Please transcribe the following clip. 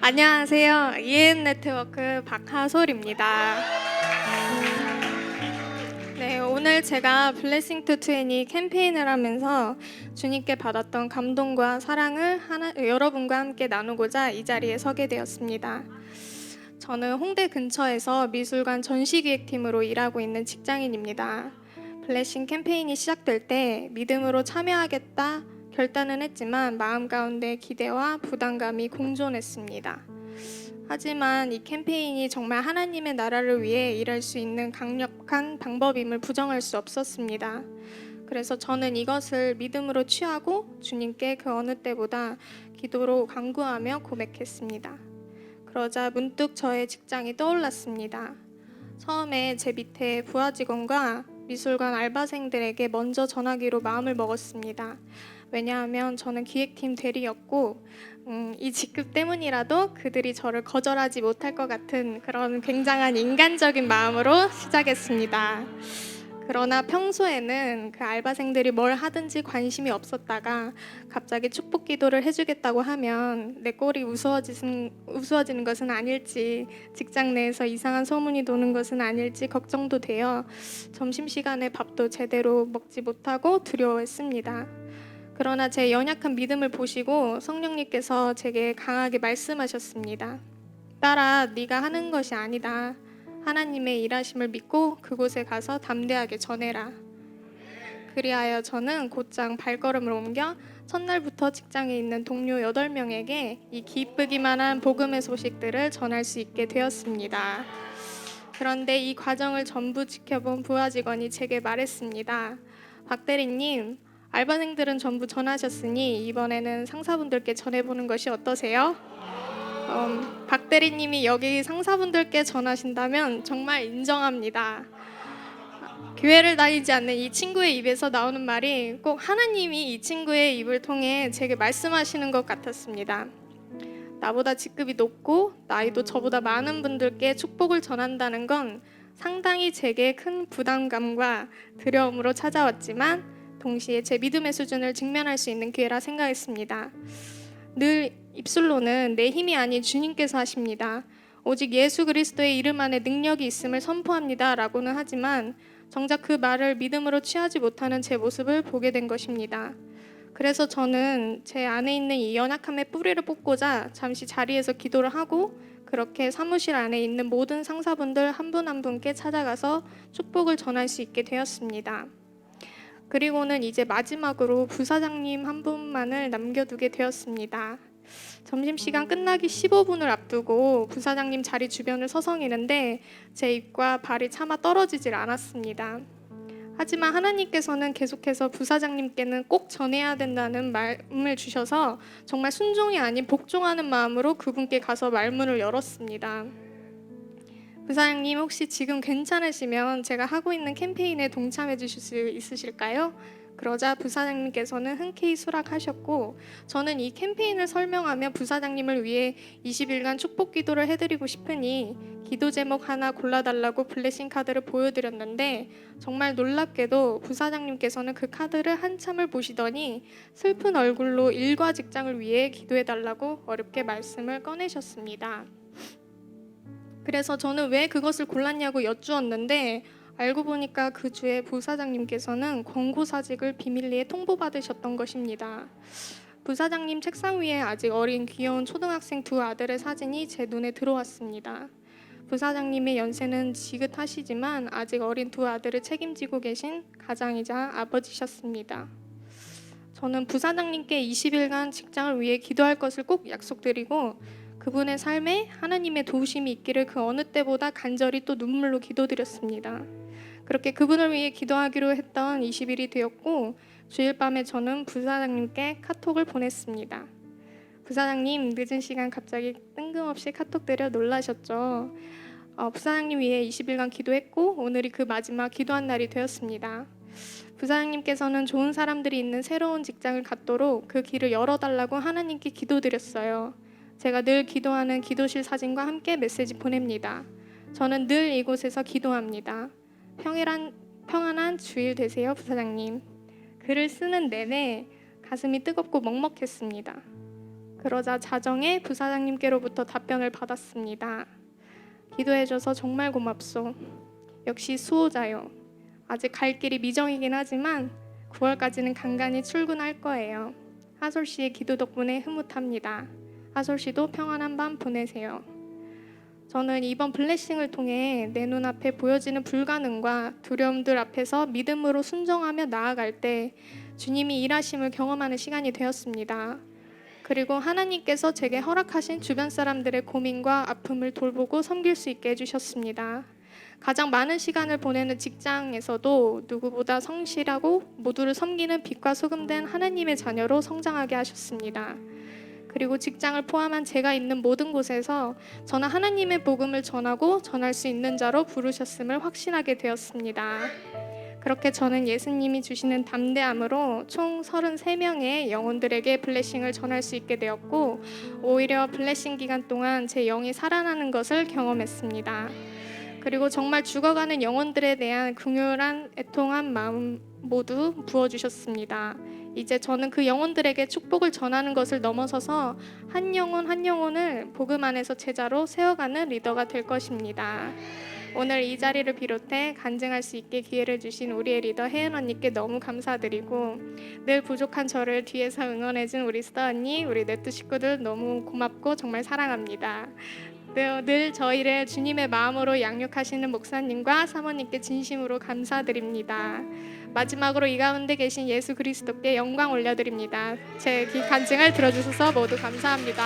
안녕하세요. EN네트워크 박하솔입니다. 네, 오늘 제가 블레싱 투 20 캠페인을 하면서 주님께 받았던 감동과 사랑을 여러분과 함께 나누고자 이 자리에 서게 되었습니다. 저는 홍대 근처에서 미술관 전시기획팀으로 일하고 있는 직장인입니다. 블레싱 캠페인이 시작될 때 믿음으로 참여하겠다 결단은 했지만 마음 가운데 기대와 부담감이 공존했습니다. 하지만 이 캠페인이 정말 하나님의 나라를 위해 일할 수 있는 강력한 방법임을 부정할 수 없었습니다. 그래서 저는 이것을 믿음으로 취하고 주님께 그 어느 때보다 기도로 간구하며 고백했습니다. 그러자 문득 저의 직장이 떠올랐습니다. 처음에 제 밑에 부하 직원과 미술관 알바생들에게 먼저 전하기로 마음을 먹었습니다. 왜냐하면 저는 기획팀 대리였고 이 직급 때문이라도 그들이 저를 거절하지 못할 것 같은 그런 굉장한 인간적인 마음으로 시작했습니다. 그러나 평소에는 그 알바생들이 뭘 하든지 관심이 없었다가 갑자기 축복 기도를 해주겠다고 하면 내 꼴이 우스워지는 것은 아닐지, 직장 내에서 이상한 소문이 도는 것은 아닐지 걱정도 되어 점심시간에 밥도 제대로 먹지 못하고 두려워했습니다. 그러나 제 연약한 믿음을 보시고 성령님께서 제게 강하게 말씀하셨습니다. 딸아, 네가 하는 것이 아니다. 하나님의 일하심을 믿고 그곳에 가서 담대하게 전해라. 그리하여 저는 곧장 발걸음을 옮겨 첫날부터 직장에 있는 동료 8명에게 이 기쁘기만 한 복음의 소식들을 전할 수 있게 되었습니다. 그런데 이 과정을 전부 지켜본 부하 직원이 제게 말했습니다. 박 대리님, 알바생들은 전부 전하셨으니 이번에는 상사분들께 전해보는 것이 어떠세요? 박 대리님이 여기 상사분들께 전하신다면 정말 인정합니다. 교회를 다니지 않는 이 친구의 입에서 나오는 말이 꼭 하나님이 이 친구의 입을 통해 제게 말씀하시는 것 같았습니다. 나보다 직급이 높고 나이도 저보다 많은 분들께 축복을 전한다는 건 상당히 제게 큰 부담감과 두려움으로 찾아왔지만 동시에 제 믿음의 수준을 직면할 수 있는 기회라 생각했습니다. 늘 입술로는 내 힘이 아닌 주님께서 하십니다. 오직 예수 그리스도의 이름 안에 능력이 있음을 선포합니다 라고는 하지만 정작 그 말을 믿음으로 취하지 못하는 제 모습을 보게 된 것입니다. 그래서 저는 제 안에 있는 이 연약함의 뿌리를 뽑고자 잠시 자리에서 기도를 하고 그렇게 사무실 안에 있는 모든 상사분들 한 분 한 분께 찾아가서 축복을 전할 수 있게 되었습니다. 그리고는 이제 마지막으로 부사장님 한 분만을 남겨두게 되었습니다. 점심시간 끝나기 15분을 앞두고 부사장님 자리 주변을 서성이는데 제 입과 발이 차마 떨어지질 않았습니다. 하지만 하나님께서는 계속해서 부사장님께는 꼭 전해야 된다는 말씀을 주셔서 정말 순종이 아닌 복종하는 마음으로 그분께 가서 말문을 열었습니다. 부사장님, 혹시 지금 괜찮으시면 제가 하고 있는 캠페인에 동참해 주실 수 있으실까요? 그러자 부사장님께서는 흔쾌히 수락하셨고 저는 이 캠페인을 설명하며 부사장님을 위해 20일간 축복 기도를 해드리고 싶으니 기도 제목 하나 골라달라고 블레싱 카드를 보여드렸는데 정말 놀랍게도 부사장님께서는 그 카드를 한참을 보시더니 슬픈 얼굴로 일과 직장을 위해 기도해달라고 어렵게 말씀을 꺼내셨습니다. 그래서 저는 왜 그것을 골랐냐고 여쭈었는데 알고 보니까 그 주에 부사장님께서는 권고사직을 비밀리에 통보받으셨던 것입니다. 부사장님 책상 위에 아직 어린 귀여운 초등학생 두 아들의 사진이 제 눈에 들어왔습니다. 부사장님의 연세는 지긋하시지만 아직 어린 두 아들을 책임지고 계신 가장이자 아버지셨습니다. 저는 부사장님께 20일간 직장을 위해 기도할 것을 꼭 약속드리고 그분의 삶에 하나님의 도우심이 있기를 그 어느 때보다 간절히 또 눈물로 기도드렸습니다. 그렇게 그분을 위해 기도하기로 했던 20일이 되었고 주일 밤에 저는 부사장님께 카톡을 보냈습니다. 부사장님, 늦은 시간 갑자기 뜬금없이 카톡 드려 놀라셨죠? 부사장님 위해 20일간 기도했고 오늘이 그 마지막 기도한 날이 되었습니다. 부사장님께서는 좋은 사람들이 있는 새로운 직장을 갖도록 그 길을 열어달라고 하나님께 기도드렸어요. 제가 늘 기도하는 기도실 사진과 함께 메시지 보냅니다. 저는 늘 이곳에서 기도합니다. 평안한 주일 되세요, 부사장님. 글을 쓰는 내내 가슴이 뜨겁고 먹먹했습니다. 그러자 자정에 부사장님께로부터 답변을 받았습니다. 기도해줘서 정말 고맙소. 역시 수호자요. 아직 갈 길이 미정이긴 하지만 9월까지는 간간히 출근할 거예요. 하솔 씨의 기도 덕분에 흐뭇합니다. 하솔 씨도 평안한 밤 보내세요. 저는 이번 블레싱을 통해 내 눈앞에 보여지는 불가능과 두려움들 앞에서 믿음으로 순종하며 나아갈 때 주님이 일하심을 경험하는 시간이 되었습니다. 그리고 하나님께서 제게 허락하신 주변 사람들의 고민과 아픔을 돌보고 섬길 수 있게 해주셨습니다. 가장 많은 시간을 보내는 직장에서도 누구보다 성실하고 모두를 섬기는 빛과 소금된 하나님의 자녀로 성장하게 하셨습니다. 그리고 직장을 포함한 제가 있는 모든 곳에서 저는 하나님의 복음을 전하고 전할 수 있는 자로 부르셨음을 확신하게 되었습니다. 그렇게 저는 예수님이 주시는 담대함으로 총 33명의 영혼들에게 블레싱을 전할 수 있게 되었고, 오히려 블레싱 기간 동안 제 영이 살아나는 것을 경험했습니다. 그리고 정말 죽어가는 영혼들에 대한 긍휼한 애통한 마음 모두 부어주셨습니다. 이제 저는 그 영혼들에게 축복을 전하는 것을 넘어서서 한 영혼 한 영혼을 복음 안에서 제자로 세워가는 리더가 될 것입니다. 오늘 이 자리를 비롯해 간증할 수 있게 기회를 주신 우리의 리더 혜연 언니께 너무 감사드리고, 늘 부족한 저를 뒤에서 응원해준 우리 스타 언니, 우리 네트 식구들 너무 고맙고 정말 사랑합니다. 늘 저희를 주님의 마음으로 양육하시는 목사님과 사모님께 진심으로 감사드립니다. 마지막으로 이 가운데 계신 예수 그리스도께 영광 올려드립니다. 제 간증을 들어주셔서 모두 감사합니다.